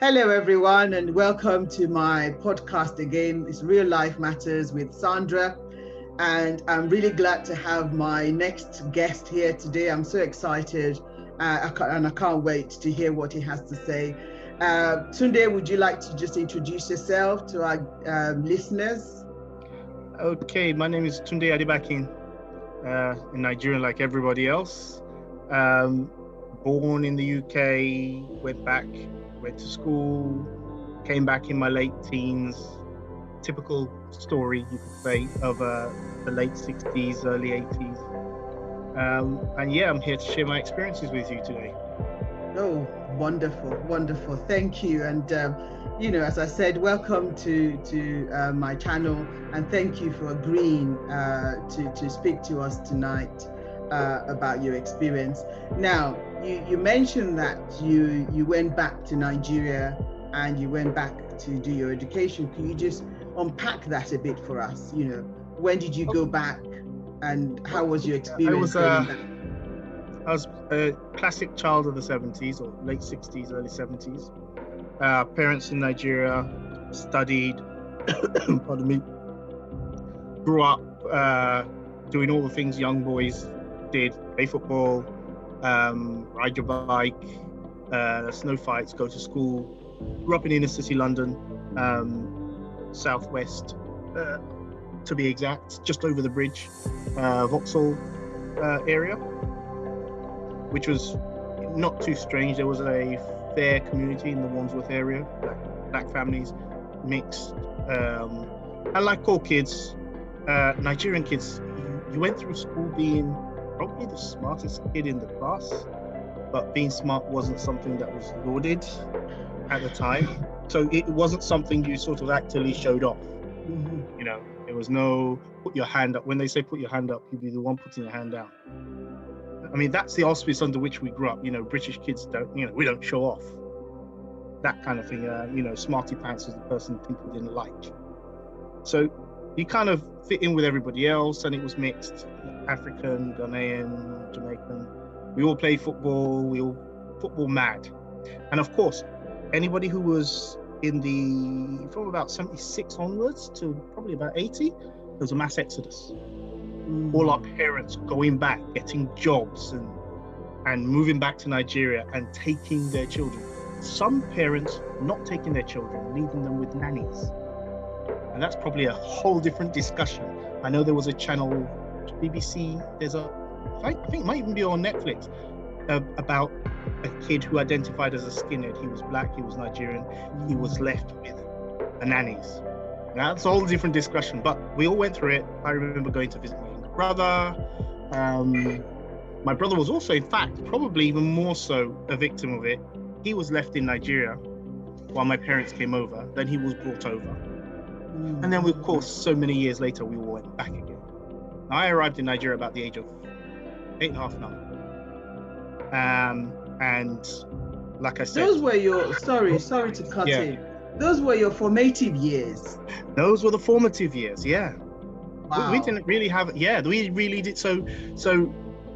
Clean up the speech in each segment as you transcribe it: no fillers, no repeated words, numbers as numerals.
Hello, everyone, and welcome to my podcast again. It's Real Life Matters with Sandra, and I'm really glad to have my next guest here today. I'm so excited, and I can't wait to hear what he has to say. Tunde, would you like to just introduce yourself to our listeners? Okay, my name is Tunde Adibakin, in Nigerian like everybody else. Born in the UK, went to school, came back in my late teens. Typical story, you could say, of the late 60s, early 80s. And yeah, I'm here to share my experiences with you today. Oh, wonderful, wonderful. Thank you. And, as I said, welcome to my channel, and thank you for agreeing to speak to us tonight about your experience. Now, you mentioned that you went back to Nigeria and you went back to do your education. Can you just unpack that a bit for us? When did you go back, and how was your experience going back? I was a classic child of the 70s or late 60s, early 70s. Parents in Nigeria, studied, pardon me, grew up doing all the things young boys did: play football, ride your bike, snow fights, go to school. Grew up in inner city London, southwest, to be exact, just over the bridge, Vauxhall area, which was not too strange. There was a fair community in the Wandsworth area, black families, mixed. And like all kids, Nigerian kids, you went through school being probably the smartest kid in the class, but being smart wasn't something that was lauded at the time. So it wasn't something you sort of actively showed off. Mhm. There was no put your hand up. When they say put your hand up, you'd be the one putting your hand down. I mean, that's the auspice under which we grew up. British kids don't, we don't show off. That kind of thing. Smarty pants was the person people didn't like. So you kind of fit in with everybody else, and it was mixed. African, Ghanaian, Jamaican. We all played football. We all football mad. And of course, anybody who was from about 76 onwards to probably about 80, there was a mass exodus. All our parents going back, getting jobs and moving back to Nigeria and taking their children. Some parents not taking their children, leaving them with nannies. And that's probably a whole different discussion. I know there was a channel, BBC, I think it might even be on Netflix, about a kid who identified as a skinhead. He was black, he was Nigerian, he was left with the nannies. Now, that's a whole different discussion, but we all went through it. I remember going to visit my younger brother. My brother was also, in fact, probably even more so a victim of it. He was left in Nigeria while my parents came over. Then he was brought over. And then, of course, so many years later, we all went back again. I arrived in Nigeria about the age of 8.5, 9. And like I said, Those were your, sorry to cut in. Those were your formative years. Those were the formative years, yeah. Wow. We didn't really have, we really did. So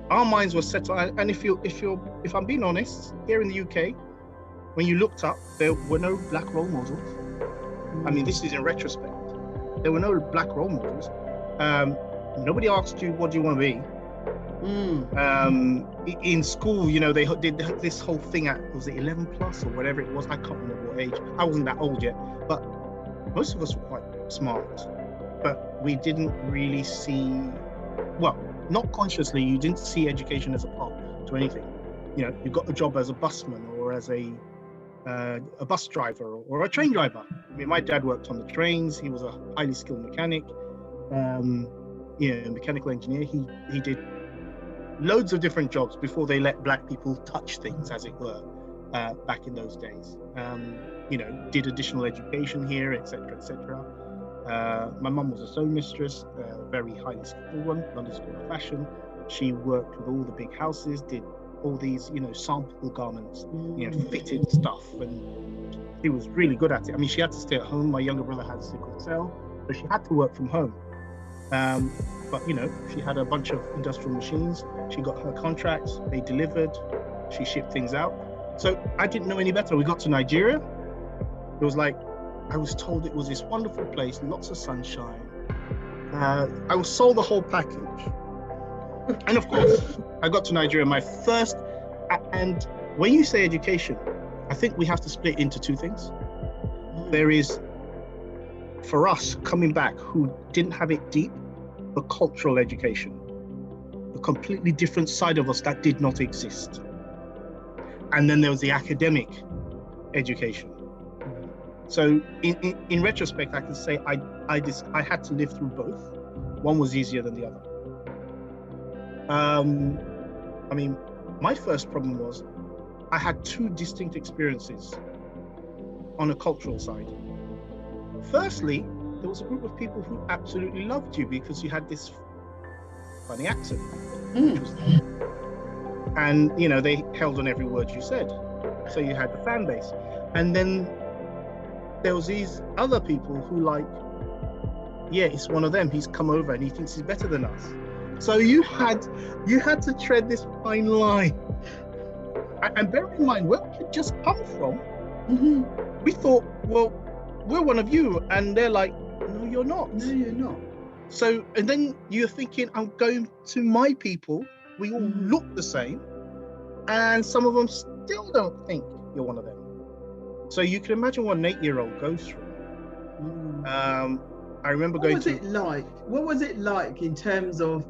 our minds were set on, and if I'm being honest, here in the UK, when you looked up, there were no black role models. I mean, this is in retrospect. There were no black role models. Nobody asked you, what do you want to be? In school, they did this whole thing at, was it 11 plus or whatever it was? I can't remember what age. I wasn't that old yet, but most of us were quite smart. But we didn't really see, well, not consciously, you didn't see education as a part to anything. You got a job as a busman or as a bus driver or a train driver. I mean, my dad worked on the trains. He was a highly skilled mechanic, mechanical engineer. He did loads of different jobs before they let black people touch things, as it were, back in those days. Did additional education here, etc., etc. My mum was a sewing mistress, very highly skilled one, London School of Fashion. She worked with all the big houses, did all these, sample garments, fitted stuff, and she was really good at it. I mean, she had to stay at home. My younger brother had sickle cell, so she had to work from home. But she had a bunch of industrial machines. She got her contracts, they delivered, she shipped things out. So I didn't know any better. We got to Nigeria, It was like, I was told it was this wonderful place, lots of sunshine. I was sold the whole package. And of course, I got to Nigeria, my first, and when you say education, I think we have to split into two things. There is, for us coming back who didn't have it deep, the cultural education, a completely different side of us that did not exist. And then there was the academic education. So in retrospect, I can say I had to live through both. One was easier than the other. I mean, my first problem was I had two distinct experiences on a cultural side. Firstly, there was a group of people who absolutely loved you because you had this funny accent, which was, and you know, they held on every word you said. So you had the fan base. And then there was these other people who like, yeah, it's one of them. He's come over and he thinks he's better than us. So you had to tread this fine line. And bear in mind, where we had just come from, we thought, well, we're one of you. And they're like, no, you're not. No, you're not. So, and then you're thinking, I'm going to my people. We all look the same. And some of them still don't think you're one of them. So you can imagine what an 8-year-old goes through. I remember going to... What was it like in terms of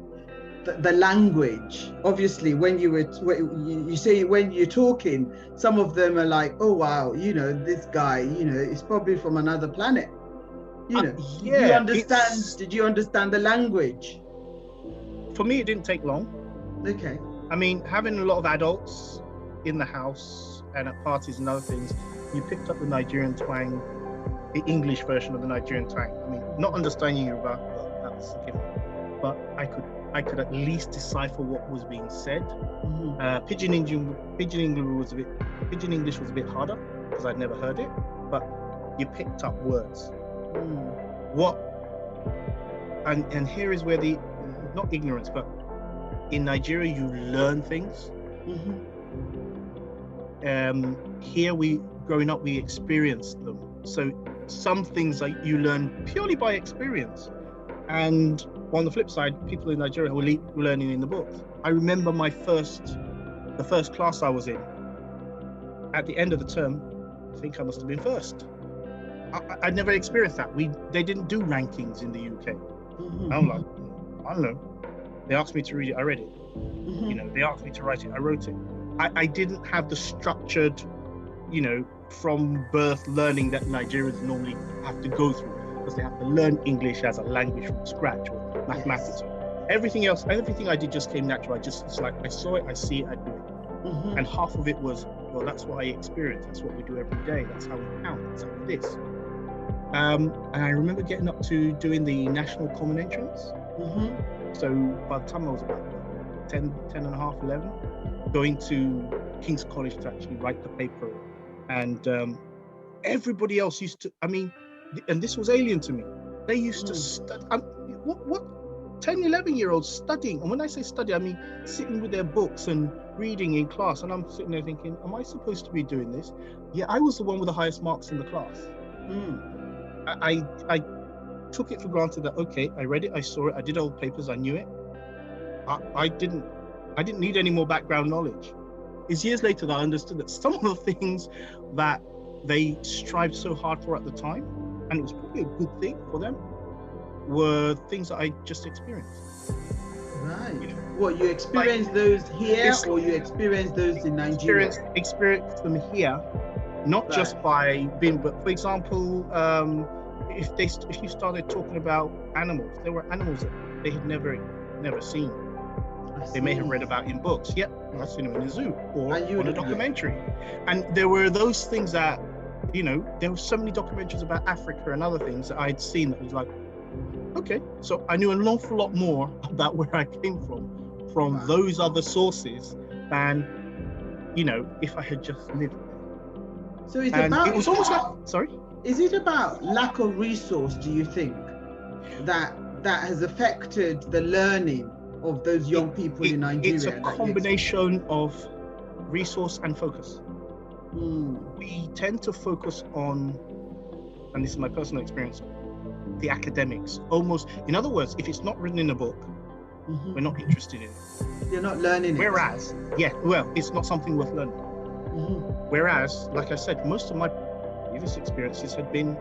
the language? Obviously, when you say when you're talking, some of them are like, oh wow, you know, this guy, you know, is probably from another planet. You know, yeah, did you understand the language? For me, it didn't take long. Okay. I mean, having a lot of adults in the house and at parties and other things, you picked up the Nigerian twang, the English version of the Nigerian twang. I mean, not understanding Yoruba, well, that was given, but I could at least decipher what was being said. Pidgin English was a bit harder because I'd never heard it, but you picked up words. And here is where the, not ignorance, but in Nigeria you learn things. Here growing up, we experienced them. So some things like you learn purely by experience. And on the flip side, people in Nigeria were learning in the books. I remember the first class I was in. At the end of the term, I think I must have been first. I'd never experienced that. They didn't do rankings in the UK. I'm like, I don't know. They asked me to read it, I read it. You know, they asked me to write it, I wrote it. I didn't have the structured, you know, from birth learning that Nigerians normally have to go through, because they have to learn English as a language from scratch, or mathematics. Everything I did just came natural. It's like I saw it, I see it, I do it. And half of it was, well, that's what I experience. That's what we do every day. That's how we count. That's how it is. And I remember getting up to doing the National Common Entrance. So by the time I was about 10 and a half, 11, going to King's College to actually write the paper. And everybody else used to, I mean, and this was alien to me. They used to study. What 10, 11-year-olds studying? And when I say study, I mean sitting with their books and reading in class. And I'm sitting there thinking, am I supposed to be doing this? Yeah, I was the one with the highest marks in the class. I took it for granted that, okay, I read it, I saw it, I did old papers, I knew it. I didn't need any more background knowledge. It's years later that I understood that some of the things that they strived so hard for at the time, and it was probably a good thing for them, were things that I just experienced. Right. You know, what, you experienced those here, or you experienced those in Nigeria? Experienced them here, not just by being, but for example, if you started talking about animals, there were animals that they had never seen. They may have read about in books. Yep, I've seen them in a zoo or on a documentary. And there were those things that, you know, there were so many documentaries about Africa and other things that I'd seen that was like, okay, so I knew an awful lot more about where I came from those other sources than, you know, if I had just lived there. So it's it was almost like, sorry? Is it about lack of resource, do you think, that has affected the learning of those young people in Nigeria? It's a combination of resource and focus. We tend to focus on and this is my personal experience, the academics. Almost, in other words, if it's not written in a book, we're not interested in it. You're not learning it. Whereas, it's not something worth learning. Whereas, like I said, most of my previous experiences had been,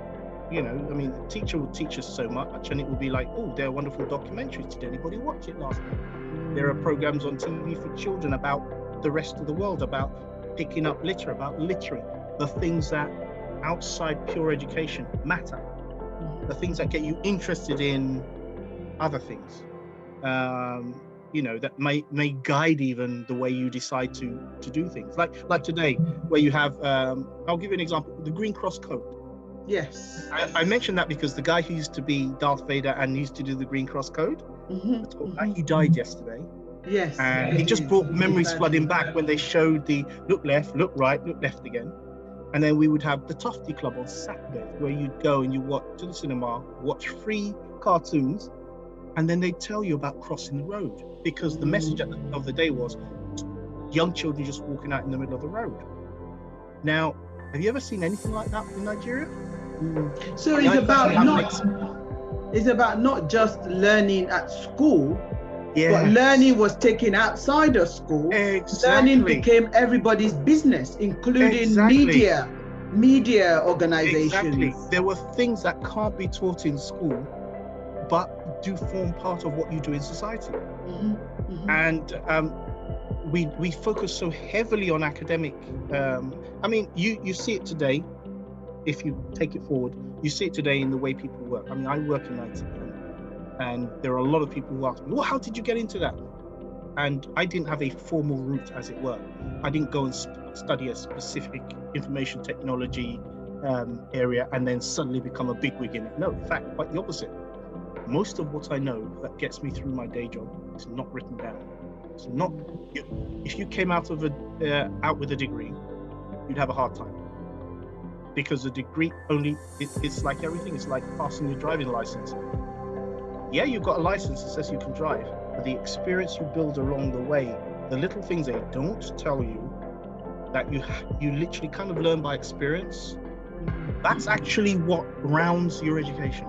the teacher would teach us so much, and it would be like, oh, there are wonderful documentaries. Did anybody watch it last night? There are programs on TV for children about the rest of the world, about picking up litter, about littering, the things that outside pure education matter, the things that get you interested in other things, that may guide even the way you decide to do things. Like today, where you have, I'll give you an example, the Green Cross Code. Yes. I mentioned that because the guy who used to be Darth Vader and used to do the Green Cross Code, he died yesterday. Yes. And he just brought memories flooding back when they showed the look left, look right, look left again. And then we would have the Tofty Club on Saturday, where you'd go and you watch to the cinema, watch free cartoons, and then they'd tell you about crossing the road, because the message of the day was young children just walking out in the middle of the road. Now, have you ever seen anything like that in Nigeria? So it's about not just learning at school, but learning was taken outside of school. Exactly. Learning became everybody's business, including media organizations. Exactly. There were things that can't be taught in school, but do form part of what you do in society. And we focus so heavily on academic. You see it today. If you take it forward, you see it today in the way people work. I work in IT, and there are a lot of people who ask me, well, how did you get into that? And I didn't have a formal route, as it were. I didn't go and study a specific information technology area and then suddenly become a bigwig in it. No, in fact, quite the opposite. Most of what I know that gets me through my day job is not written down. It's not. If you came out with a degree, you'd have a hard time, because the degree it's like everything. It's like passing your driving license. Yeah, you've got a license that says you can drive, but the experience you build along the way, the little things they don't tell you, that you literally kind of learn by experience, that's actually what rounds your education.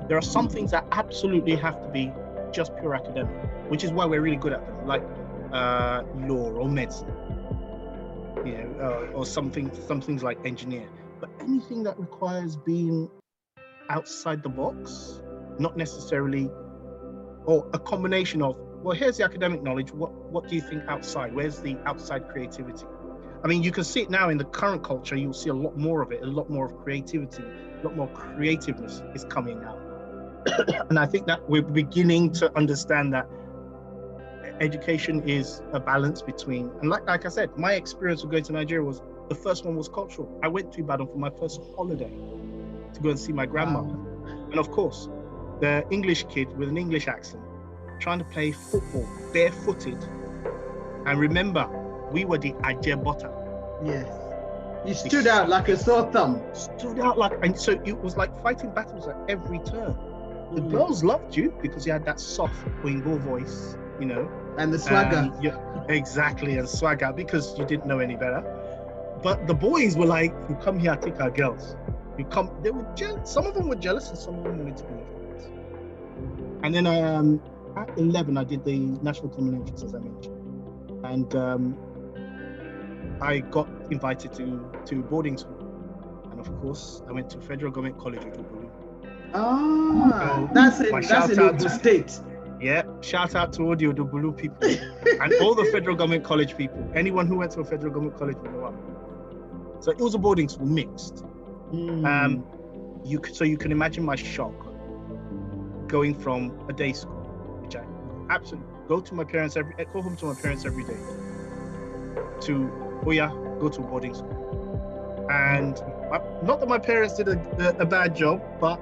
There are some things that absolutely have to be just pure academic, which is why we're really good at them, like law or medicine, or some things like engineer. But anything that requires being outside the box, not necessarily, or a combination of, well, here's the academic knowledge, what do you think outside? Where's the outside creativity? You can see it now in the current culture. You'll see a lot more of it, a lot more of creativity, a lot more creativeness is coming out. And I think that we're beginning to understand that education is a balance between, and like I said, my experience of going to Nigeria was, the first one was cultural. I went to Ibadan for my first holiday to go and see my grandmother. And of course, the English kid with an English accent trying to play football barefooted. And remember, we were the Ajebota. Yes. You stood out like a sore thumb. And so it was like fighting battles at every turn. The girls loved you because you had that soft Oyinbo voice, And the swagger. Exactly, and swagger, because you didn't know any better. But the boys were like, you come here, take our girls. They were jealous. Some of them were jealous and some of them wanted to be your friends. And then at 11, I did the National Common Entrance, as I mentioned. And I got invited to boarding school. And of course, I went to Federal Government College of Ogbolu. That's in Ogun State. Yeah, shout out to all the Ogbolu people and all the Federal Government College people. Anyone who went to a Federal Government College will know what. So it was a boarding school, mixed. So you can imagine my shock going from a day school, which I absolutely go home to my parents every day, to go to a boarding school. And not that my parents did a bad job, but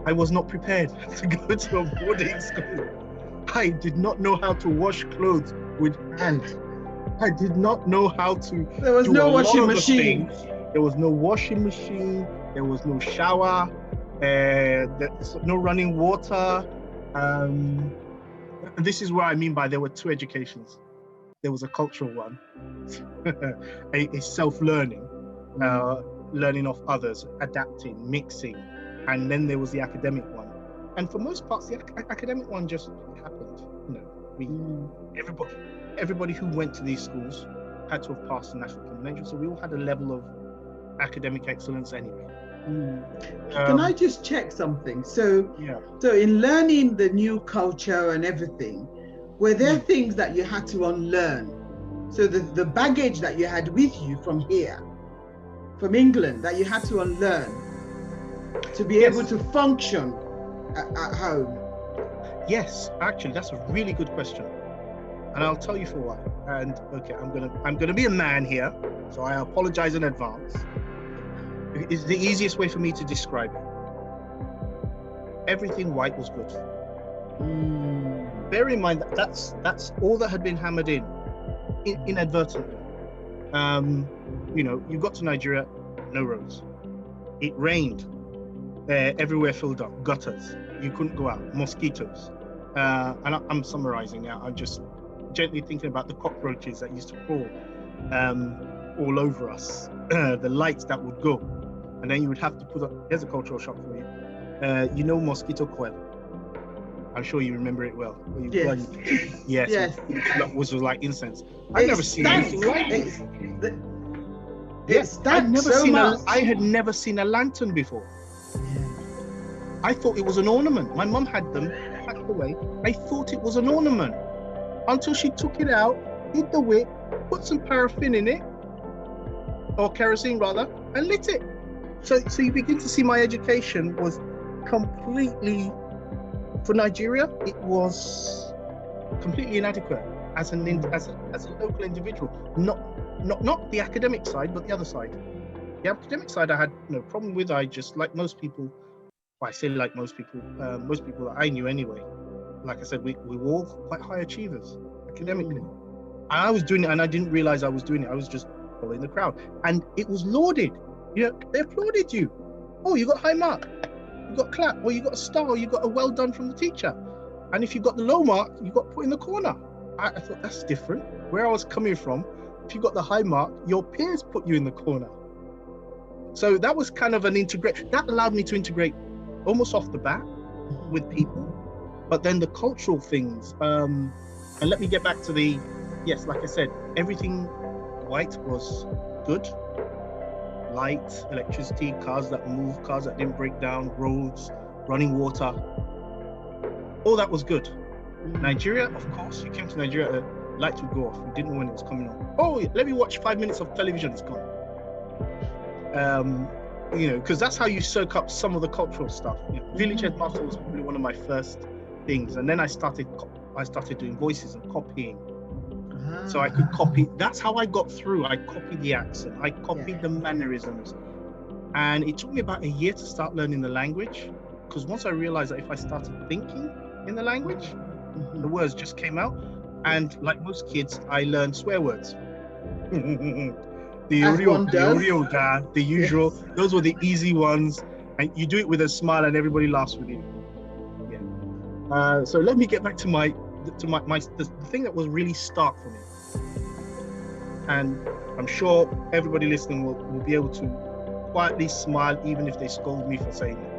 I was not prepared to go to a boarding school. I did not know how to wash clothes with hands. I did not know how to. There was no washing machine. There was no washing machine. There was no shower. No running water. And this is what I mean by there were two educations. There was a cultural one, a self-learning, learning off others, adapting, mixing, and then there was the academic one. And for most parts, the academic one just happened. Everybody who went to these schools had to have passed the national combination, so we all had a level of academic excellence anyway. Can I just check something? So in learning the new culture and everything, were there things that you had to unlearn? So the baggage that you had with you from here, from England, that you had to unlearn to be able to function at home? Yes, actually, that's a really good question, and I'll tell you for why. And okay, I'm gonna be a man here, so I apologize in advance. It's the easiest way for me to describe it. Everything white was good. Bear in mind that that's all that had been hammered in inadvertently. You got to Nigeria, no roads. It rained. Everywhere filled up, gutters. You couldn't go out. Mosquitoes. And I'm summarizing now. I'm just gently thinking about the cockroaches that used to crawl all over us. The lights that would go, and then you would have to put up. Here's a cultural shock for you. Mosquito coil. I'm sure you remember it well. Yes. Which was like incense. I've never seen anything like it. I had never seen a lantern before. I thought it was an ornament. My mum had them packed away. I thought it was an ornament until she took it out, hid the wick, put some paraffin in it, or kerosene rather, and lit it. So you begin to see my education was completely, for Nigeria, it was completely inadequate as a local individual. Not the academic side, but the other side. The academic side I had no problem with. I just, like most people, well, I say like most people that I knew anyway, like I said, we were all quite high achievers academically. And I was doing it and I didn't realize I was doing it. I was just following the crowd. And it was lauded. They applauded you. Oh, you got high mark, you got clap, or you got a star, or you got a well done from the teacher. And if you got the low mark, you got put in the corner. I thought that's different. Where I was coming from, if you got the high mark, your peers put you in the corner. So that was kind of an integration. That allowed me to integrate almost off the bat with people. But then the cultural things, and let me get back to like I said, everything white was good. Light, electricity, cars that move, cars that didn't break down, roads, running water. All that was good. Nigeria, of course, you came to Nigeria, lights would go off. We didn't know when it was coming on. Oh, let me watch 5 minutes of television, it's gone. Because that's how you soak up some of the cultural stuff. Village headmaster was probably one of my first things, and then I started doing voices and copying. So I could copy. That's how I got through. I copied the accent. I copied the mannerisms, and it took me about a year to start learning the language. Because once I realized that if I started thinking in the language, the words just came out. And like most kids, I learned swear words. The usual. Yes. Those were the easy ones, and you do it with a smile, and everybody laughs with you. So let me get back to the thing that was really stark for me, and I'm sure everybody listening will be able to quietly smile even if they scold me for saying it.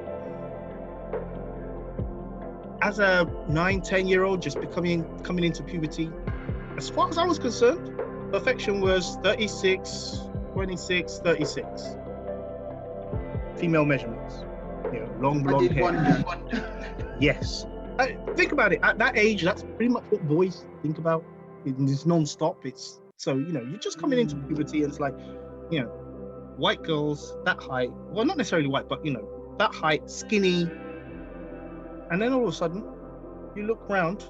As a 9-10-year-old just coming into puberty, as far as I was concerned, perfection was 36, 26, 36. Female measurements, long blonde hair. Yes. Think about it. At that age, that's pretty much what boys think about. It's non-stop. It's so you're just coming into puberty, and it's like, white girls that height. Well, not necessarily white, but that height, skinny. And then all of a sudden, you look around,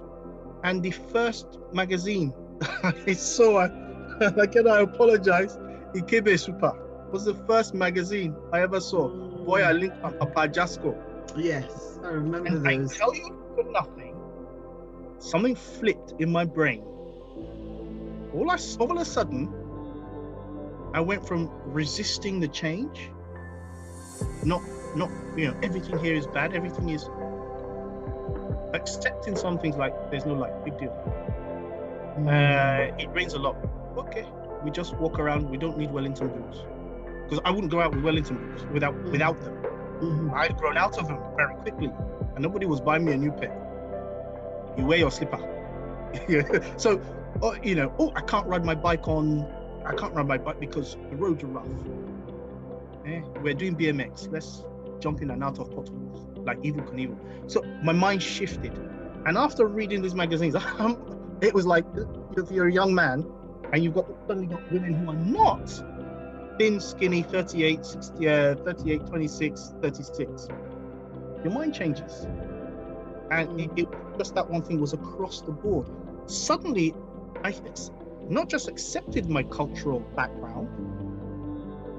and the first magazine I saw, again, I apologize, Ikebe Super was the first magazine I ever saw. Boy, I linked on Papa Jasco. Yes, I remember those. I tell you for nothing, something flipped in my brain. All of a sudden, I went from resisting the change, not everything here is bad, everything is, accepting some things like there's no light, big deal. It rains a lot. Okay, we just walk around. We don't need Wellington boots because I wouldn't go out with Wellington boots without them. I'd grown out of them very quickly, and nobody was buying me a new pair. You wear your slipper. So, I can't ride my bike because the roads are rough. We're doing BMX. Let's jump in and out of potholes like Evel Knievel. So my mind shifted, and after reading these magazines, it was like, if you're a young man and you've suddenly got women who are not thin, skinny, 38, 60, 38, 26, 36. Your mind changes. And it just that one thing was across the board. Suddenly, I not just accepted my cultural background,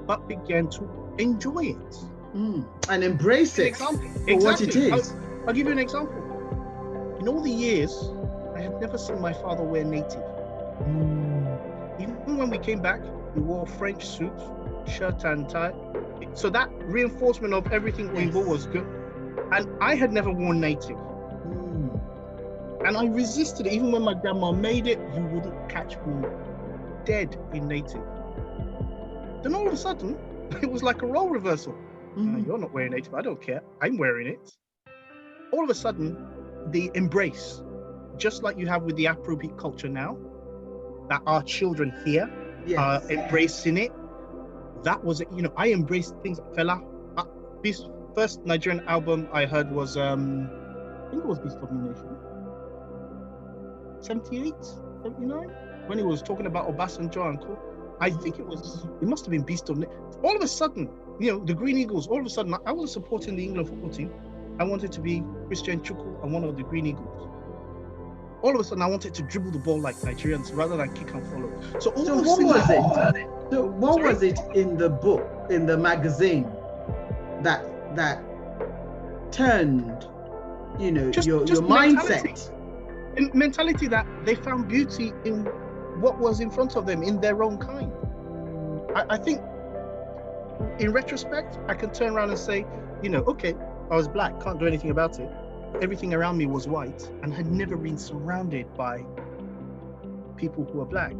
but began to enjoy it. And embrace it for what it is. I'll give you an example. In all the years, I had never seen my father wear native. Even when we came back, he wore French suits, shirt and tie. So that reinforcement of everything we wore was good. And I had never worn native. And I resisted it. Even when my grandma made it, you wouldn't catch me dead in native. Then all of a sudden, it was like a role reversal. You're not wearing native, I don't care. I'm wearing it. All of a sudden, the embrace, just like you have with the Afrobeat culture now, that our children here are embracing it. That was it. I embraced things like Fela. This first Nigerian album I heard was, I think it was Beast of the Nation. 78, 79, when he was talking about Obasanjo and Co. I think it must have been Beast of Nation. All of a sudden, the Green Eagles, all of a sudden, I wasn't supporting the England football team. I wanted to be Christian Chukwu and one of the Green Eagles. All of a sudden, I wanted to dribble the ball like Nigerians rather than kick and follow. So what was it? So what was it in the book, in the magazine, that turned, your mindset? Mentality that they found beauty in what was in front of them in their own kind. I think in retrospect, I can turn around and say, okay, I was black, can't do anything about it. Everything around me was white and had never been surrounded by people who were black.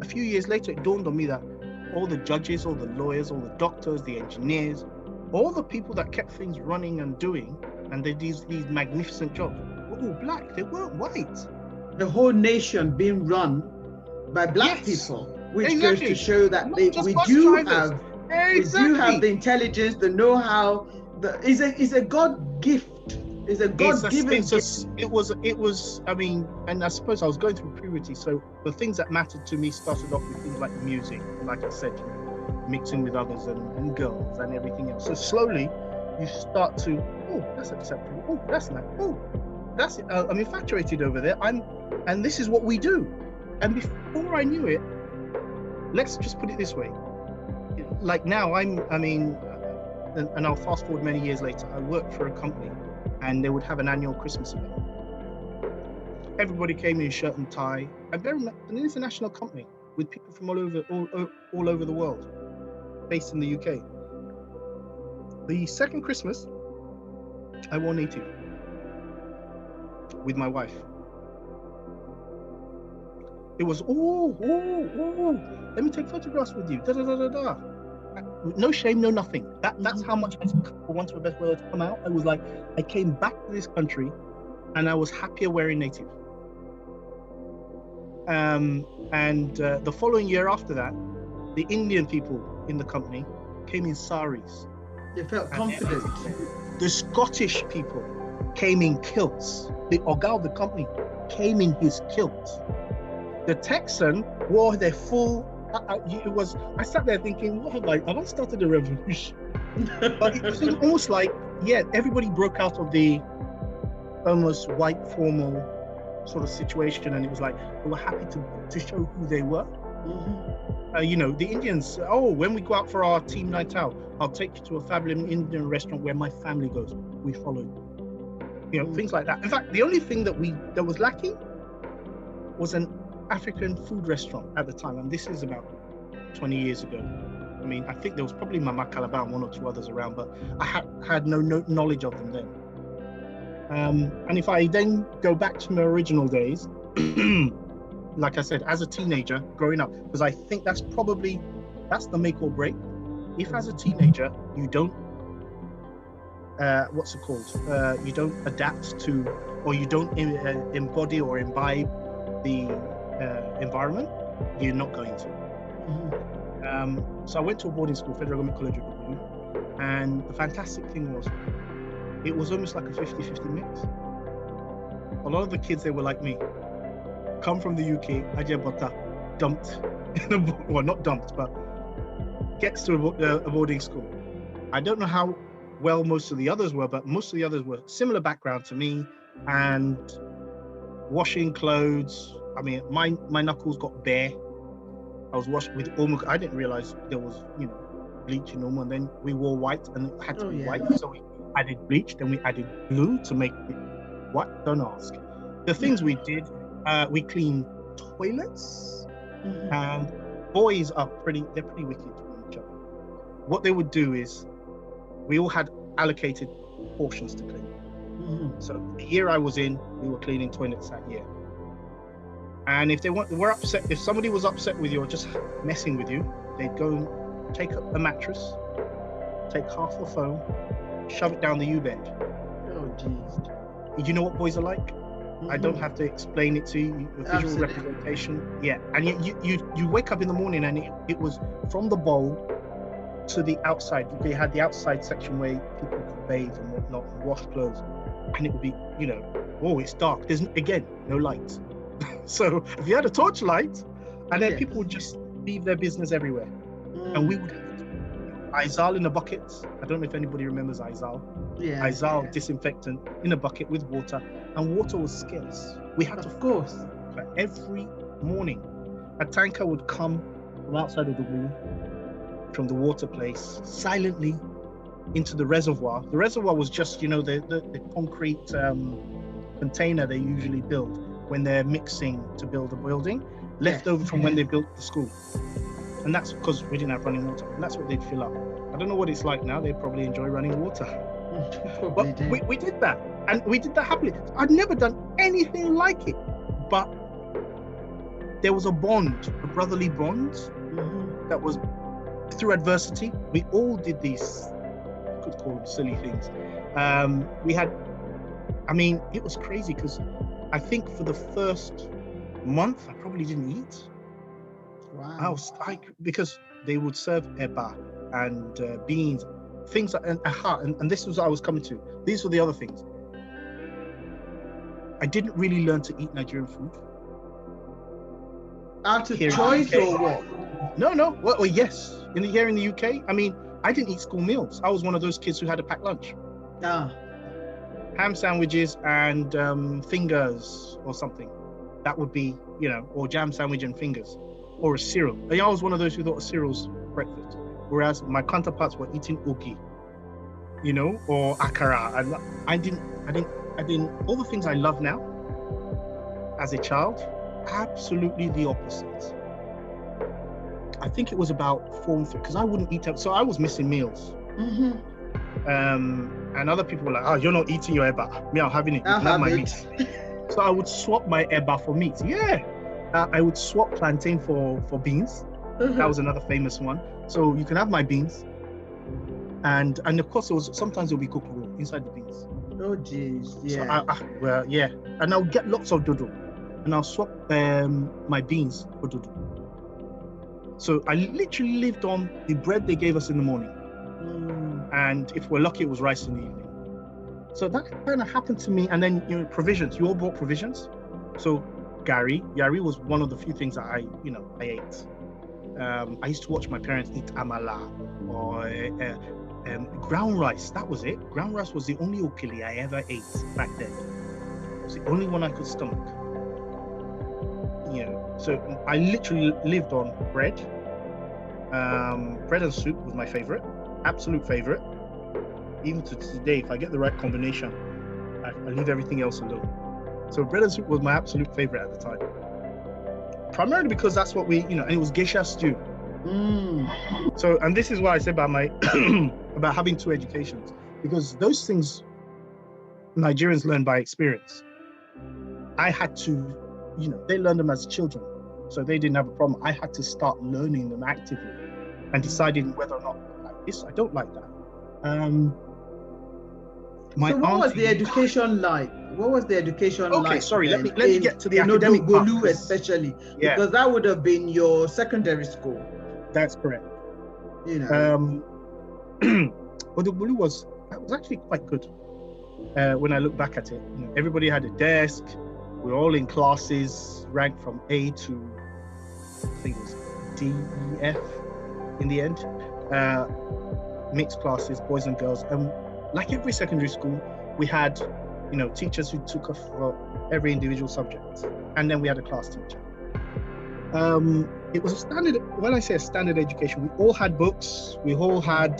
A few years later, it dawned on me that all the judges, all the lawyers, all the doctors, the engineers, all the people that kept things running and doing, and they did these magnificent jobs, were all black, they weren't white. The whole nation being run by black people, which goes to show that we do have the intelligence, the know-how. It's a God gift. It's a God-given gift. It was. I mean, and I suppose I was going through puberty, so the things that mattered to me started off with things like music, like I said, mixing with others and girls and everything else. So slowly, you start to, that's acceptable. Oh, that's nice. Oh, that's it. I'm infatuated over there. And this is what we do. And before I knew it, let's just put it this way. Like now, and I'll fast forward many years later, I worked for a company and they would have an annual Christmas event. Everybody came in shirt and tie. An international company with people from all over the world, based in the UK. The second Christmas, I wore native with my wife. It was, let me take photographs with you, da da da da da. No shame, no nothing. That's how much I took, for want of a better word, to come out. I was like, I came back to this country and I was happier wearing native. The following year after that, the Indian people in the company came in saris. They felt confident. The Scottish people came in kilts. The Oga of the company came in his kilt. The Texan wore their full. I sat there thinking, what have I started a revolution? But it was almost like, everybody broke out of the almost white formal sort of situation, and it was like they were happy to show who they were. The Indians, when we go out for our team night out, I'll take you to a fabulous Indian restaurant where my family goes. We followed. Things like that. In fact, the only thing that was lacking was an African food restaurant at the time, and this is about 20 years ago. I mean, I think there was probably Mama Calabar and one or two others around, but I had no knowledge of them then. And if I then go back to my original days, like I said, as a teenager growing up, because I think that's the make or break. If as a teenager you don't, what's it called? You don't adapt to, or you don't embody or imbibe the environment, you're not going to. So I went to a boarding school, Federal Government College of Dublin, and the fantastic thing was, it was almost like a 50-50 mix. A lot of the kids, they were like me, come from the UK, Ajabota, dumped, well, not dumped, but gets to a boarding school. I don't know how well most of the others were, but most of the others were similar background to me, and washing clothes. I mean, my knuckles got bare. I was washed with almost, I didn't realize there was, bleach in normal, and then we wore white, and it had to be white. So we added bleach, then we added glue to make it what? Don't ask. The things we did, we cleaned toilets, and boys are they're pretty wicked to each other. What they would do is, we all had allocated portions to clean. So the year I was in, we were cleaning toilets that year. And if they were upset, if somebody was upset with you or just messing with you, they'd go and take up a mattress, take half the foam, shove it down the U-bed. Oh, jeez. You know what boys are like? I don't have to explain it to you. Visual representation. Yeah. And you wake up in the morning, and it was from the bowl to the outside. They had the outside section where people could bathe and whatnot, and wash clothes. And it would be, oh, it's dark. There's, again, no light. So if you had a torchlight, and then people would just leave their business everywhere. And we would have Izal in a bucket. I don't know if anybody remembers Izal. Yeah. Izal disinfectant in a bucket with water, and water was scarce. We had to, of course, every morning, a tanker would come from outside of the room, from the water place, silently into the reservoir. The reservoir was just, the concrete container they usually build when they're mixing to build a building, left over from when they built the school. And that's because we didn't have running water, and that's what they'd fill up. I don't know what it's like now. They probably enjoy running water. But we did that, and we did that happily. I'd never done anything like it, but there was a bond, a brotherly bond, that was through adversity. We all did these, you could call them silly things. It was crazy, because I think for the first month, I probably didn't eat. Wow. Because they would serve eba and beans, things like, and this was what I was coming to. These were the other things. I didn't really learn to eat Nigerian food. Out of choice or what? No. Well, yes. Here in the UK, I didn't eat school meals. I was one of those kids who had a packed lunch. Ham sandwiches and fingers or something. That would be, or jam sandwich and fingers, or a cereal. I was one of those who thought a cereal's breakfast, whereas my counterparts were eating ogi, or akara. And I didn't. All the things I love now, as a child, absolutely the opposite. I think it was about form 3, because I wouldn't eat. So I was missing meals. And other people were like, "Oh, you're not eating your eba." Me, I'm having it. Not my meat. So I would swap my eba for meat. Yeah, I would swap plantain for beans. That was another famous one. So you can have my beans, and of course sometimes it would be cooked raw inside the beans. Oh jeez, yeah. So and I'll get lots of dodo, and I'll swap my beans for dodo. So I literally lived on the bread they gave us in the morning. And if we're lucky, it was rice in the evening. So that kind of happened to me. And then, provisions. You all bought provisions. So gari was one of the few things that I ate. I used to watch my parents eat amala or ground rice. That was it. Ground rice was the only okili I ever ate back then. It was the only one I could stomach. So I literally lived on bread. Bread and soup was my favorite. Absolute favorite. Even to today, if I get the right combination, I leave everything else alone. So bread and soup was my absolute favorite at the time. Primarily because that's what we, and it was geisha stew. So, and this is what I said about my about having 2 educations, because those things Nigerians learn by experience. I had to, they learned them as children, so they didn't have a problem. I had to start learning them actively and deciding whether or not I I don't like that. So what was the education like? What was the education like? Okay, sorry. Then? Let me get to the academic part. Especially, because that would have been your secondary school. That's correct. You know. But the Bulu was actually quite good. When I look back at it, you know, everybody had a desk. We were all in classes ranked from A to I think it was D, E, F in the end. Mixed classes, boys and girls, and like every secondary school, we had, you know, teachers who took us for every individual subject, and then we had a class teacher. It was a standard. When I say a standard education, we all had books. We all had,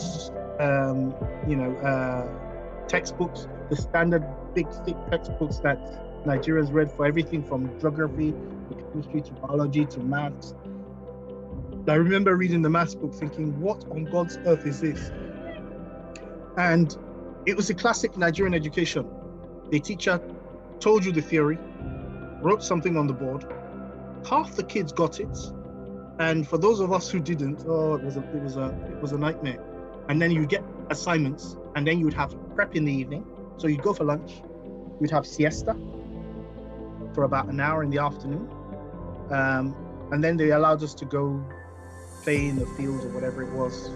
textbooks. The standard big thick textbooks that Nigerians read for everything from geography to chemistry to biology to maths. I remember reading the maths book thinking, what on God's earth is this? And it was a classic Nigerian education. The teacher told you the theory, wrote something on the board. Half the kids got it, and for those of us who didn't, it was a nightmare. And then you get assignments, and then you would have prep in the evening. So you'd go for lunch, you'd have siesta for about an hour in the afternoon, and then they allowed us to go play in the fields or whatever it was,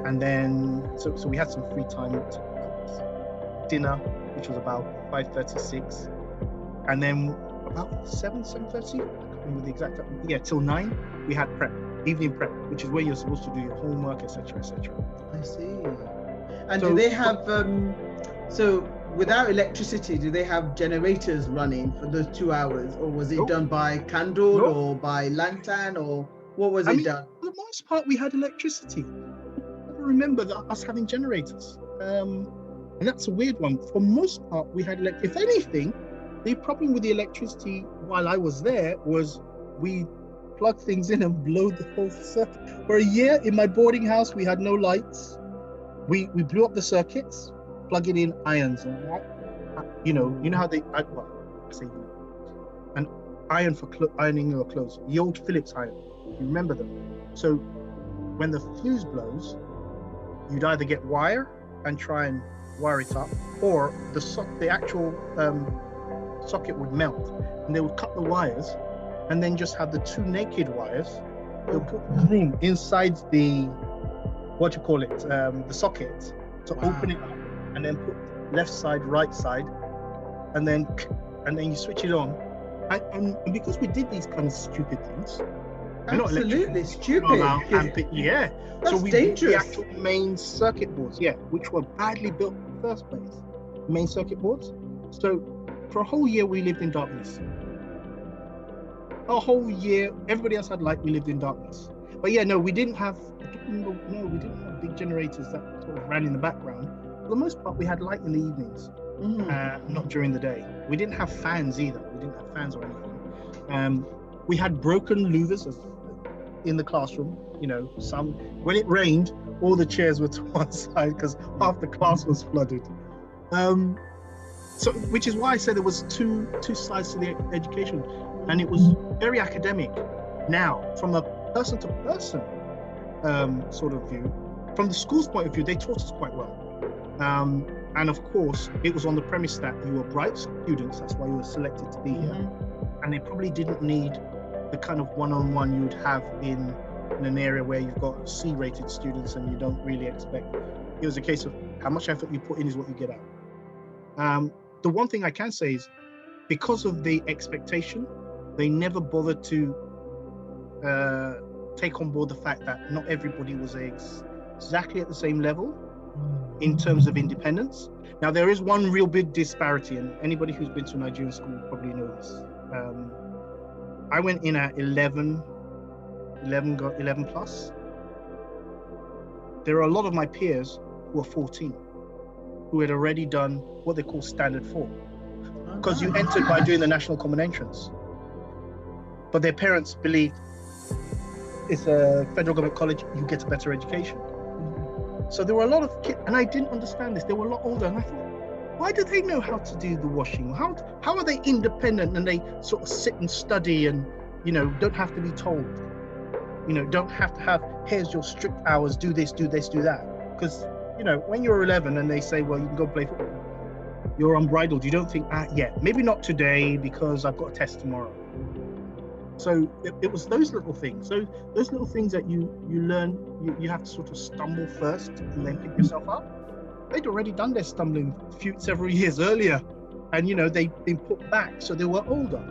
and then so we had some free time. Dinner, which was about 5:36, and then about 7:30, I can't remember the exact time, till 9 we had prep, evening prep, which is where you're supposed to do your homework, etc. I see. And so, do they have so without electricity, do they have generators running for those 2 hours, or was it done by candle or by lantern, or what was it done? For the most part, we had electricity. I don't remember us having generators, and that's a weird one. For most part, we had if anything, the problem with the electricity while I was there was we plug things in and blow the whole circuit. For a year in my boarding house, we had no lights. We blew up the circuits, plugging in irons. You know how an iron for ironing your clothes, the old Phillips iron. You remember them? So when the fuse blows, you'd either get wire and try and wire it up, or the actual socket would melt, and they would cut the wires and then just have the two naked wires. They'll put room inside the the socket to open it up, and then put left side, right side, and then you switch it on. And because we did these kind of stupid things, absolutely stupid. That's so we dangerous. The actual main circuit boards, which were badly built in the first place. Main circuit boards. So for a whole year we lived in darkness. A whole year, everybody else had light, we lived in darkness. But we didn't have big generators that sort of ran in the background. For the most part, we had light in the evenings, not during the day. We didn't have fans either. We didn't have fans or anything. We had broken louvers in the classroom. Some when it rained, all the chairs were to one side because half the class was flooded. So, which is why I said there was two sides to the education, and it was very academic. Now, from a person-to-person sort of view, from the school's point of view, they taught us quite well. And of course, it was on the premise that you were bright students, that's why you were selected to be here. And they probably didn't need the kind of one-on-one you would have in an area where you've got C-rated students and you don't really expect. It was a case of how much effort you put in is what you get out. The one thing I can say is, because of the expectation, they never bothered to take on board the fact that not everybody was exactly at the same level in terms of independence. Now, there is one real big disparity, and anybody who's been to Nigerian school probably knows this. I went in at 11 plus. There are a lot of my peers who are 14, who had already done what they call standard 4, because you entered by doing the national common entrance. But their parents believed it's a federal government college, you get a better education. So there were a lot of kids, and I didn't understand this. They were a lot older, and I thought, why do they know how to do the washing? How are they independent and they sort of sit and study and don't have to be told? don't have to have, here's your strict hours, do this, do this, do that. Because, when you're 11 and they say, well, you can go play football, you're unbridled. You don't think, yeah, maybe not today because I've got a test tomorrow. So it was those little things. So those little things that you learn, you have to sort of stumble first and then pick yourself up. They'd already done their stumbling several years earlier, and they'd been put back, so they were older.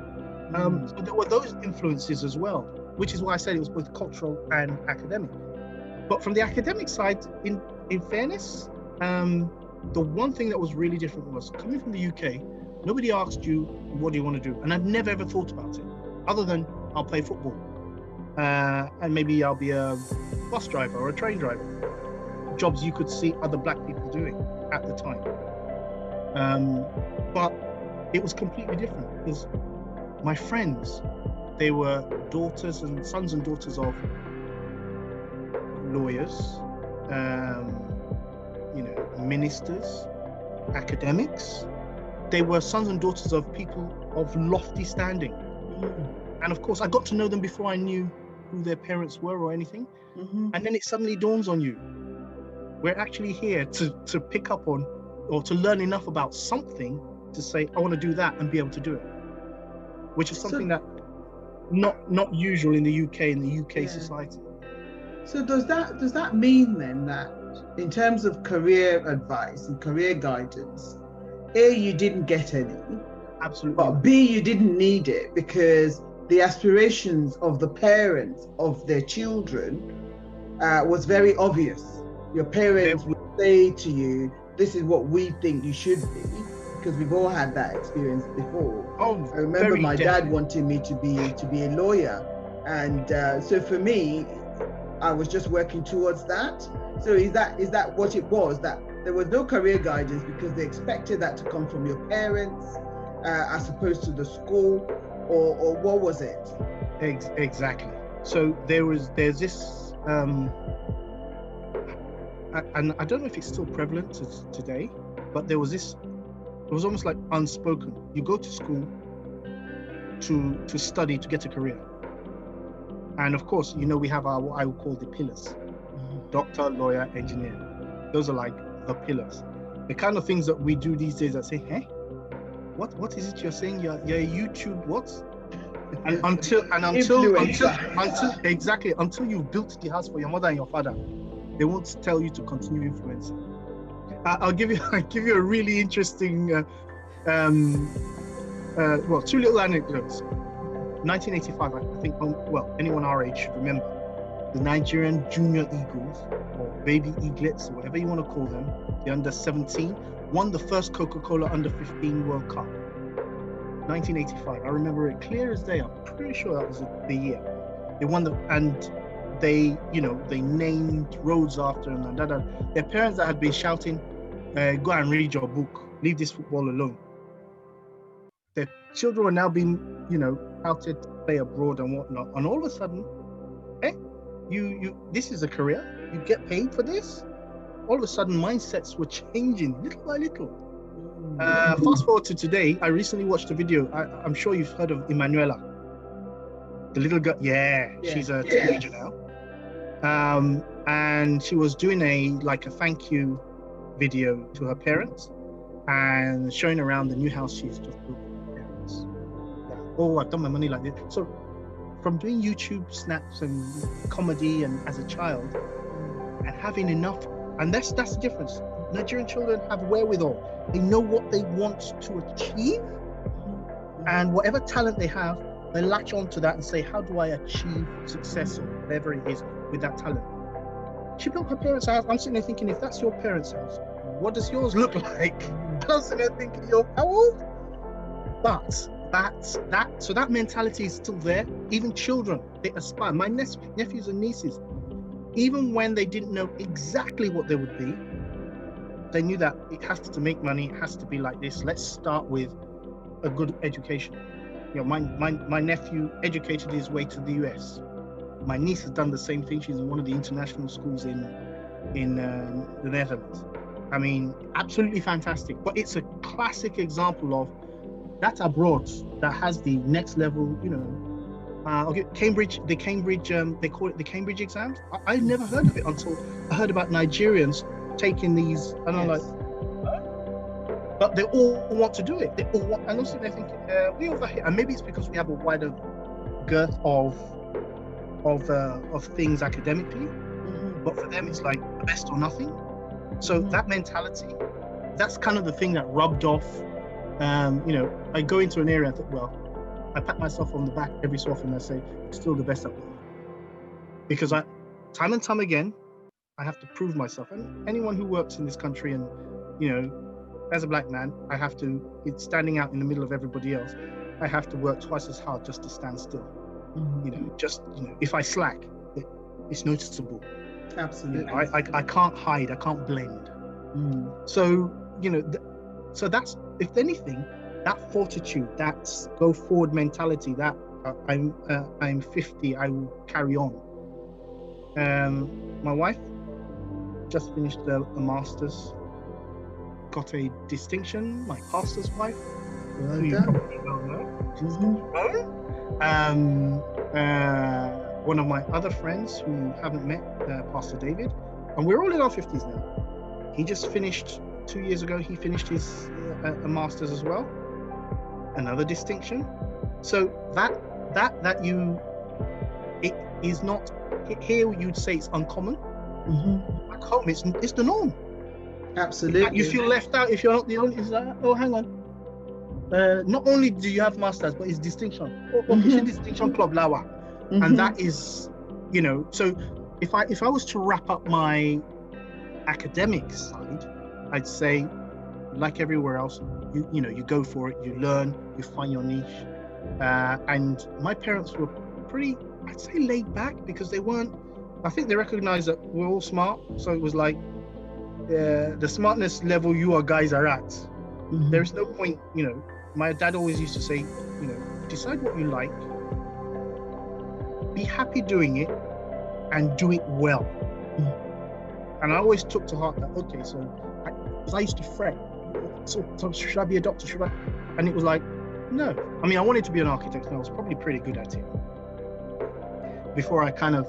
So there were those influences as well, which is why I said it was both cultural and academic. But from the academic side, in fairness, the one thing that was really different was coming from the UK. Nobody asked you, what do you want to do? And I'd never ever thought about it, other than I'll play football, and maybe I'll be a bus driver or a train driver. Jobs you could see other black people doing at the time. But it was completely different, because my friends, they were sons and daughters of lawyers, ministers, academics. They were sons and daughters of people of lofty standing. And of course, I got to know them before I knew who their parents were or anything. And then it suddenly dawns on you, we're actually here to pick up on, or to learn enough about something to say, I want to do that and be able to do it, which is something that not usual in the UK, society. So does that mean then that in terms of career advice and career guidance, A, you didn't get any, absolutely, but B, you didn't need it because the aspirations of the parents of their children was very obvious. Your parents would say to you, this is what we think you should be, because we've all had that experience before. I remember my dad wanting me to be a lawyer, and so for me, I was just working towards that. So is that what it was, that there was no career guidance because they expected that to come from your parents as opposed to the school, or what was it? Exactly. So there's this, and I don't know if it's still prevalent today, but there was this. It was almost like unspoken. You go to school to study, to get a career. And of course, we have what I would call the pillars: doctor, lawyer, engineer. Those are like the pillars. The kind of things that we do these days that say, hey, what is it you're saying? You're a YouTube what? And until you've built the house for your mother and your father, they won't tell you to continue influencing. I'll give you a really interesting, two little anecdotes. 1985, I think, anyone our age should remember, the Nigerian Junior Eagles, or Baby Eaglets, or whatever you want to call them, the under 17, won the first Coca-Cola under 15 World Cup. 1985, I remember it clear as day. I'm pretty sure that was the year. They won and they named roads after them, and their parents that had been shouting, go and read your book, leave this football alone. Their children were now being, outed to play abroad and whatnot. And all of a sudden, this is a career, you get paid for this. All of a sudden, mindsets were changing little by little. Fast forward to today, I recently watched a video. I'm sure you've heard of Emanuela, the little girl. She's a teenager now. And she was doing a thank you video to her parents and showing around the new house she's just built for her parents. I've done my money like this. So from doing YouTube snaps and comedy and as a child and having enough, and that's the difference. Nigerian children have wherewithal. They know what they want to achieve, and whatever talent they have, they latch onto that and say, how do I achieve success or whatever it is with that talent? She built her parents' house. I'm sitting there thinking, if that's your parents' house, what does yours look like? I'm sitting there thinking, how old? But that mentality is still there. Even children, they aspire. My nephews and nieces, even when they didn't know exactly what they would be, they knew that it has to make money, it has to be like this. Let's start with a good education. My nephew educated his way to the US. My niece has done the same thing. She's in one of the international schools in the Netherlands. I mean, absolutely fantastic. But it's a classic example of that abroad that has the next level, Okay, Cambridge. They call it the Cambridge exams. I never heard of it until I heard about Nigerians taking these, and I'm like, Yes. but they all want to do it. They all want, and also they think we over here, and maybe it's because we have a wider girth of things academically, but for them it's like the best or nothing. So that mentality, that's kind of the thing that rubbed off. I go into an area, I thought, well, I pat myself on the back every so often and I say, it's still the best at what I do. Because time and time again, I have to prove myself. And anyone who works in this country and, as a black man, it's standing out in the middle of everybody else, I have to work twice as hard just to stand still. If I slack, it's noticeable. Absolutely. I can't hide, I can't blend. So, so that's, if anything, that fortitude, that go forward mentality, that I'm 50, I will carry on. My wife just finished a master's, got a distinction, my pastor's wife, who you probably well know. One of my other friends who haven't met, Pastor David, and we're all in our 50s now. He just finished 2 years ago, he finished his a master's as well, another distinction. So it is not, here you'd say it's uncommon. Back home it's the norm. Absolutely. You feel left out if you're not the only. It's like, oh, hang on. Not only do you have masters, but it's distinction. It's a distinction club lawa, and that is, So if I was to wrap up my academic side, I'd say, like everywhere else, you go for it, you learn, you find your niche. And my parents were pretty, I'd say, laid back, because they weren't. I think they recognized that we're all smart, so it was like, the smartness level you guys are at, there is no point. My dad always used to say, decide what you like, be happy doing it, and do it well. And I always took to heart that, okay, so I used to fret, so should I be a doctor, should I? And it was like, no. I mean, I wanted to be an architect, and I was probably pretty good at it before I kind of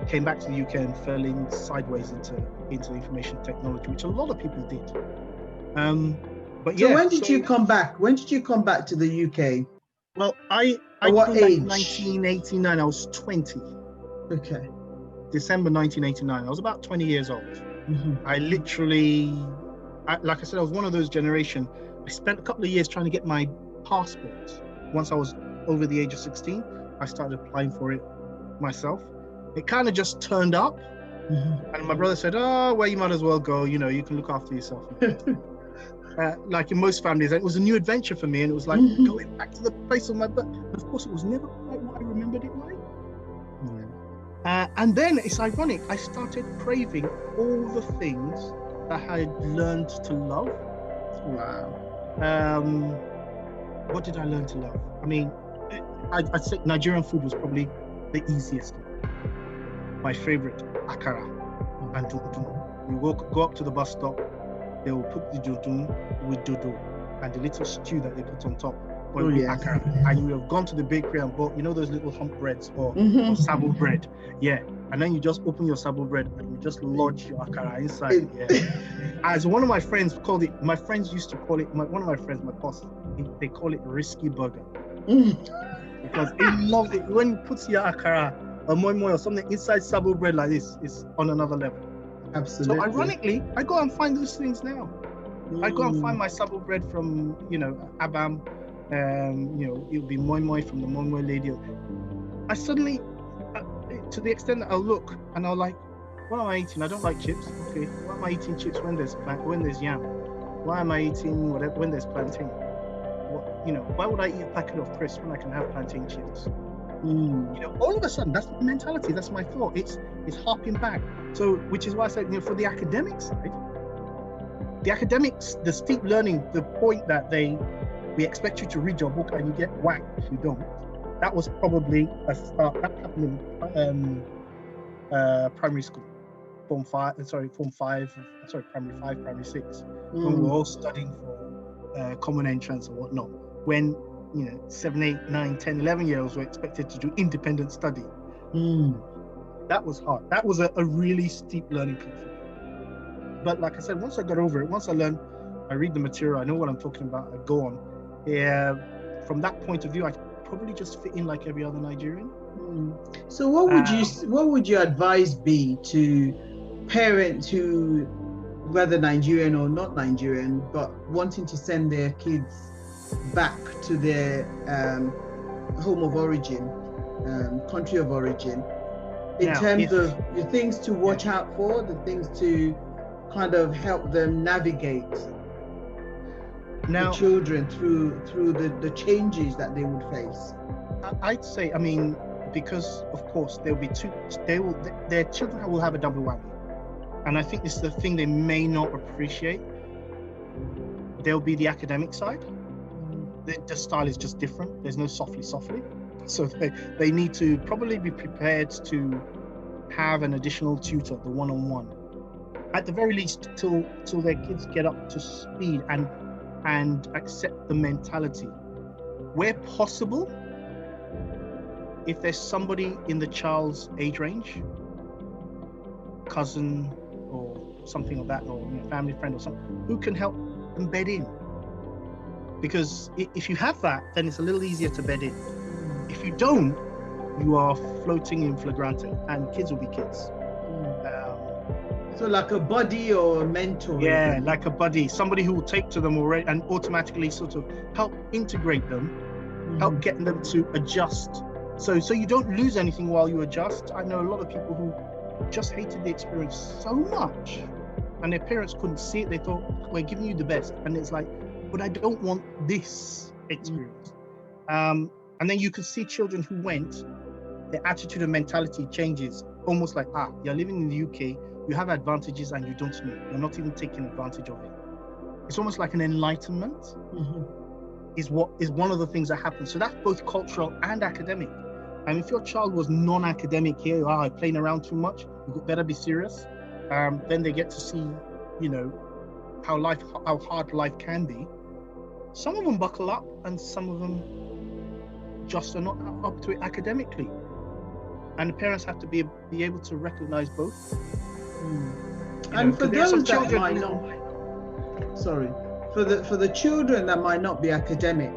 came back to the UK and fell in sideways into information technology, which a lot of people did. But yeah. So when did you come back? When did you come back to the UK? Well, I what came back age? in 1989. I was 20. Okay. December 1989. I was about 20 years old. I literally, like I said, I was one of those generation. I spent a couple of years trying to get my passport. Once I was over the age of 16, I started applying for it myself. It kind of just turned up, and my brother said, "Oh, well, you might as well go. You can look after yourself." Like in most families, it was a new adventure for me, and it was like going back to the place of my birth. Of course, it was never quite what I remembered it like. And then it's ironic, I started craving all the things that I had learned to love. Wow. What did I learn to love? I mean, I'd say Nigerian food was probably the easiest. My favorite, akara and dundun. You go up to the bus stop, they will put the dundun with dodo and the little stew that they put on top. Or akara. And you have gone to the bakery and bought, those little hump breads or sabo bread. Yeah. And then you just open your sabo bread and you just lodge your akara inside. As one of my friends called it, my friends used to call it, one of my friends, my boss, they call it risky burger. Because he loves it. When he puts your akara or moi moi or something inside sabo bread like this, it's on another level. Absolutely. So ironically, I go and find those things now. I go and find my sabo bread from, Abam. It would be moi moi from the moi moi lady. I suddenly, to the extent that I'll look and I'll like, what am I eating? I don't like chips. Okay, why am I eating chips when there's yam? Why am I eating whatever when there's plantain? Why would I eat a packet of crisps when I can have plantain chips? All of a sudden, that's the mentality. That's my thought. It's harping back. So, which is why I said, for the academic side, the steep learning, the point that we expect you to read your book and you get whacked if you don't. That was probably a start. That happened in primary school, primary 5, primary 6, when we were all studying for common entrance or whatnot. When 7, 8, 9, 10, 11-year-olds were expected to do independent study. That was hard. That was a really steep learning curve for me. But like I said, once I got over it, once I learned, I read the material, I know what I'm talking about, I go on. Yeah, from that point of view, I probably just fit in like every other Nigerian. So what would your advice be to parents who, whether Nigerian or not Nigerian, but wanting to send their kids back to their home of origin, country of origin, in terms of the things to watch out for, the things to kind of help them navigate the children through the changes that they would face? I'd say, I mean, because of course there'll be their children will have a double whammy, and I think this is the thing they may not appreciate. There'll be the academic side. The style is just different. There's no softly, so they need to probably be prepared to have an additional tutor, the one-on-one, at the very least till their kids get up to speed and accept the mentality. Where possible, if there's somebody in the child's age range, cousin or something of that, or family friend or something, who can help embed in. Because if you have that, then it's a little easier to bed in. If you don't, you are floating in flagrante, and kids will be kids. So like a buddy or a mentor? Yeah, like a buddy, somebody who will take to them already and automatically sort of help integrate them, help get them to adjust. So you don't lose anything while you adjust. I know a lot of people who just hated the experience so much, and their parents couldn't see it. They thought, we're giving you the best. And it's like, but I don't want this experience. And then you could see children who went, their attitude and mentality changes, almost like, you're living in the UK, you have advantages and you don't know. You're not even taking advantage of it. It's almost like an enlightenment is one of the things that happens. So that's both cultural and academic. And if your child was non-academic here, playing around too much, you better be serious. Then they get to see, how hard life can be. Some of them buckle up, and some of them just are not up to it academically. And the parents have to be able to recognize both. And for those that might not, for the children that might not be academic,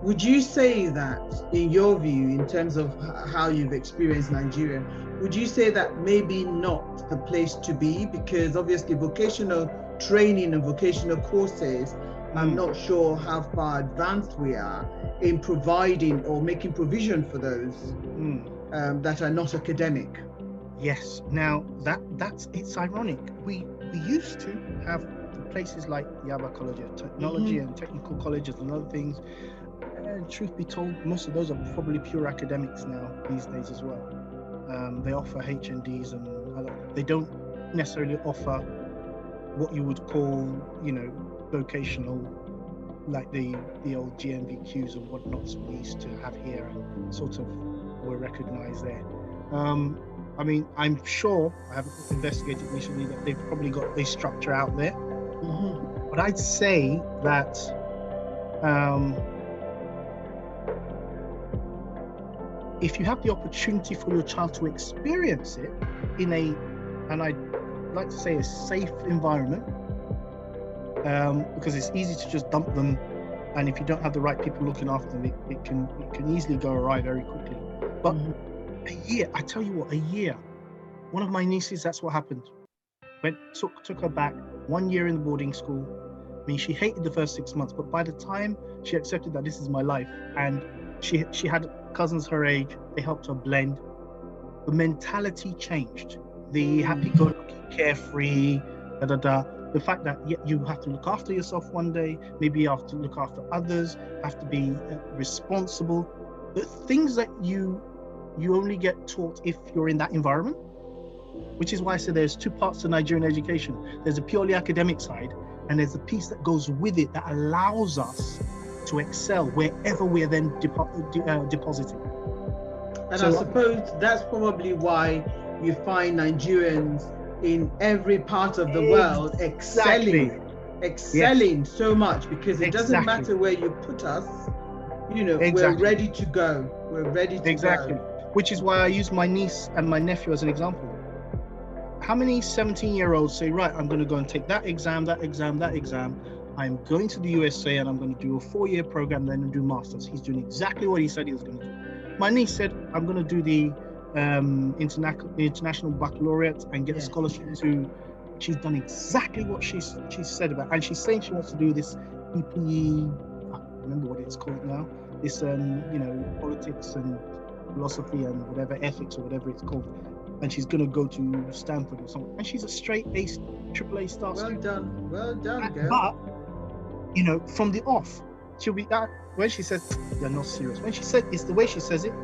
would you say that, in your view, in terms of how you've experienced Nigeria, would you say that maybe not the place to be? Because obviously vocational training and vocational courses, I'm not sure how far advanced we are in providing or making provision for those that are not academic. Yes. Now it's ironic. We used to have places like Yaba College of Technology and technical colleges and other things. And truth be told, most of those are probably pure academics now these days as well. They offer HNDs and other. They don't necessarily offer what you would call, vocational, like the old GNVQs and whatnots we used to have here and sort of were recognized there. I mean, I'm sure, I haven't investigated recently, that they've probably got a structure out there. But I'd say that if you have the opportunity for your child to experience it in and I'd like to say a safe environment, because it's easy to just dump them, and if you don't have the right people looking after them, it can easily go awry very quickly. But a year, I tell you what, one of my nieces, that's what happened. Took her back 1 year in the boarding school. I mean, she hated the first 6 months, but by the time she accepted that this is my life, and she had cousins her age, they helped her blend, the mentality changed. The happy-go-lucky, carefree, the fact that you have to look after yourself one day, maybe you have to look after others, have to be responsible. The things that you only get taught if you're in that environment, which is why I say there's two parts to Nigerian education. There's a purely academic side, and there's a piece that goes with it that allows us to excel wherever we're then depositing. And so, I suppose that's probably why you find Nigerians in every part of the world excelling. excelling so much, because it doesn't matter where you put us, you know, we're ready to go. We're ready to go. Which is why I use my niece and my nephew as an example. How many 17-year-olds say, right, I'm going to go and take that exam, that exam, that exam. I'm going to the USA and I'm going to do a 4-year program, then do masters. He's doing exactly what he said he was going to do. My niece said, I'm going to do the international baccalaureate and get a scholarship to. She's done exactly what she's said about, and she's saying she wants to do this PPE. I can't remember what it's called now. This you know, politics and philosophy and whatever, ethics or whatever it's called. And she's going to go to Stanford or something. And she's a straight A, triple A star student. Well done, girl. But, you know, from the off, she'll be that when she says, you're not serious. When she said, it's the way she says it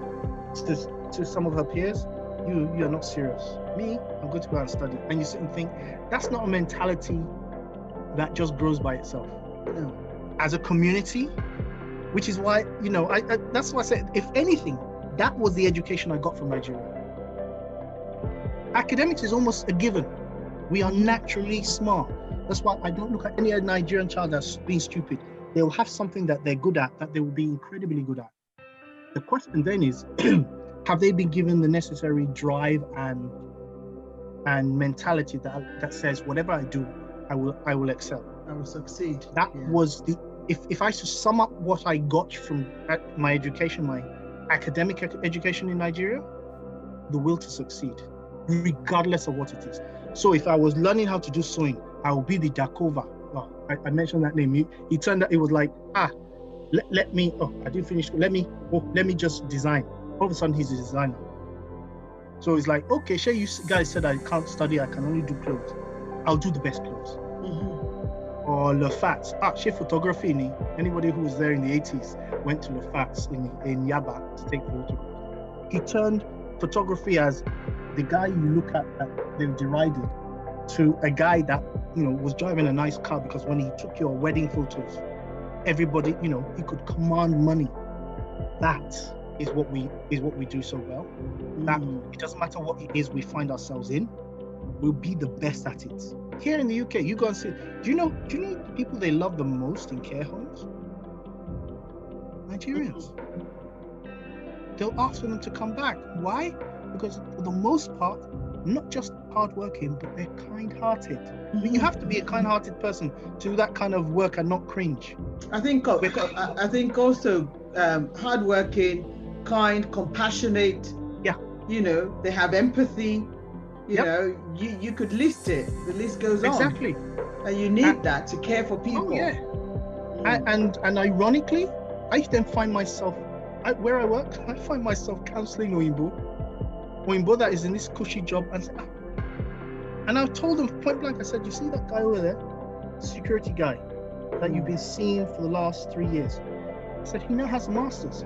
to some of her peers, you're not serious. Me, I'm going to go and study. And you sit and think, that's not a mentality that just grows by itself. No. As a community, which is why, you know, I that's why I said, if anything, that was the education I got from Nigeria. Academics is almost a given. We are naturally smart. That's why I don't look at any Nigerian child as being stupid. They'll have something that they're good at, that they will be incredibly good at. The question then is, have they been given the necessary drive and mentality that says, whatever I do, I will excel. I will succeed. That was the, if I should sum up what I got from my education, my academic education in Nigeria, the will to succeed, regardless of what it is. So if I was learning how to do sewing, I will be the Dakova. Well, I mentioned that name. He turned out, it was like, let me, I didn't finish. Let me just design. All of a sudden, he's a designer. So it's like, okay, sure, you guys said I can't study, I can only do clothes. I'll do the best clothes. Mm-hmm. Or Lafats. She photography. Anybody who was there in the 80s went to Lafats in Yaba to take photographs. He turned photography as the guy you look at that they've derided to a guy that, you know, was driving a nice car, because when he took your wedding photos, everybody, you know, he could command money. That is what we do so well. That it doesn't matter what it is we find ourselves in, we'll be the best at it. Here in the UK, you go and see, do you know the people they love the most in care homes? Nigerians. They'll ask for them to come back. Why? Because for the most part, not just hardworking, but they're kind-hearted. I mean, you have to be a kind-hearted person to do that kind of work and not cringe. I think also hardworking, kind, compassionate. Yeah. You know, they have empathy. You know, you could list it. The list goes on. Exactly. And you need that to care for people. Oh, yeah. And ironically, I then find myself, where I work, I find myself counseling Oyinbo that is in this cushy job, and I told them point blank, I said, you see that guy over there, security guy that you've been seeing for the last 3 years? I said, he now has a master's.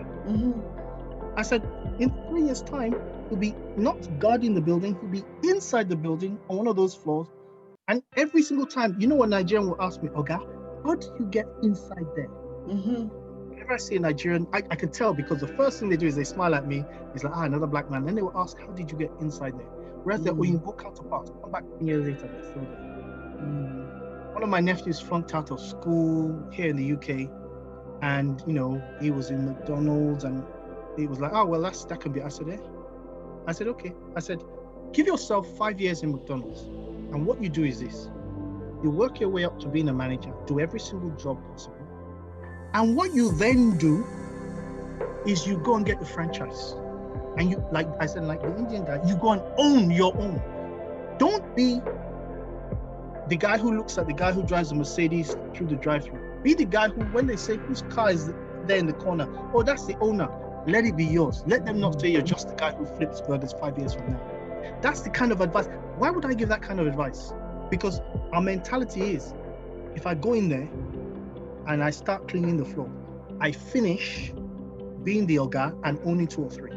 I said, in 3 years' time, he'll be not guarding the building, he'll be inside the building on one of those floors. And every single time, you know what Nigerian will ask me, Oga, how do you get inside there? Whenever I see a Nigerian, I can tell, because the first thing they do is they smile at me. It's like, another black man. Then they will ask, how did you get inside there? Whereas their Oyinbo counterparts come back 10 years later, they're still there. One of my nephews flunked out of school here in the UK, and you know, he was in McDonald's, and he was like, oh well, that can be. I said, I said, okay. I said, give yourself 5 years in McDonald's, and what you do is this: you work your way up to being a manager, do every single job possible. And what you then do is you go and get the franchise. And you, like I said, like the Indian guy, you go and own your own. Don't be the guy who looks at the guy who drives the Mercedes through the drive-thru. Be the guy who, when they say whose car is there in the corner, oh, that's the owner, let it be yours. Let them not say you're just the guy who flips burgers 5 years from now. That's the kind of advice. Why would I give that kind of advice? Because our mentality is, if I go in there and I start cleaning the floor, I finish being the Oga and owning 2 or 3.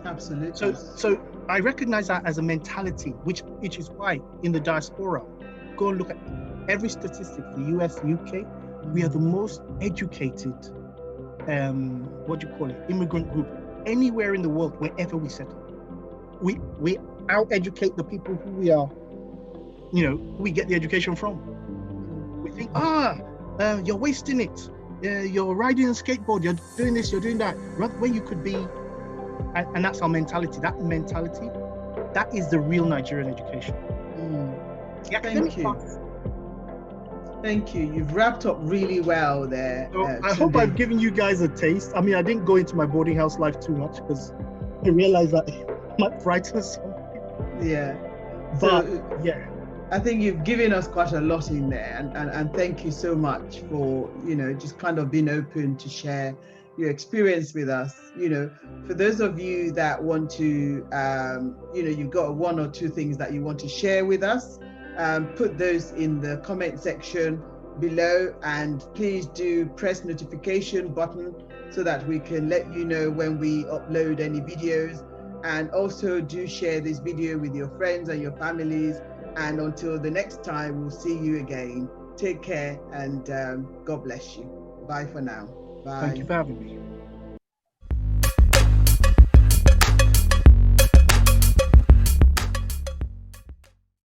Absolutely. So I recognize that as a mentality, which is why in the diaspora, go and look at every statistic, the US, UK, we are the most educated, immigrant group anywhere in the world, wherever we settle. We out-educate the people who we are, you know, who we get the education from. think, you're wasting it. You're riding a skateboard, you're doing this, you're doing that. When you could be, and that's our mentality. That mentality, that is the real Nigerian education. Thank you. Thank you. You've wrapped up really well there. So I hope I've given you guys a taste. I mean, I didn't go into my boarding house life too much because I realized that I might frighten some people. Yeah. But so, yeah. I think you've given us quite a lot in there, and thank you so much for, just kind of being open to share your experience with us. For those of you that want to, you've got one or two things that you want to share with us, put those in the comment section below, and please do press notification button so that we can let you know when we upload any videos, and also do share this video with your friends and your families. And until the next time, we'll see you again. Take care, and God bless you. Bye for now. Bye. Thank you for having me.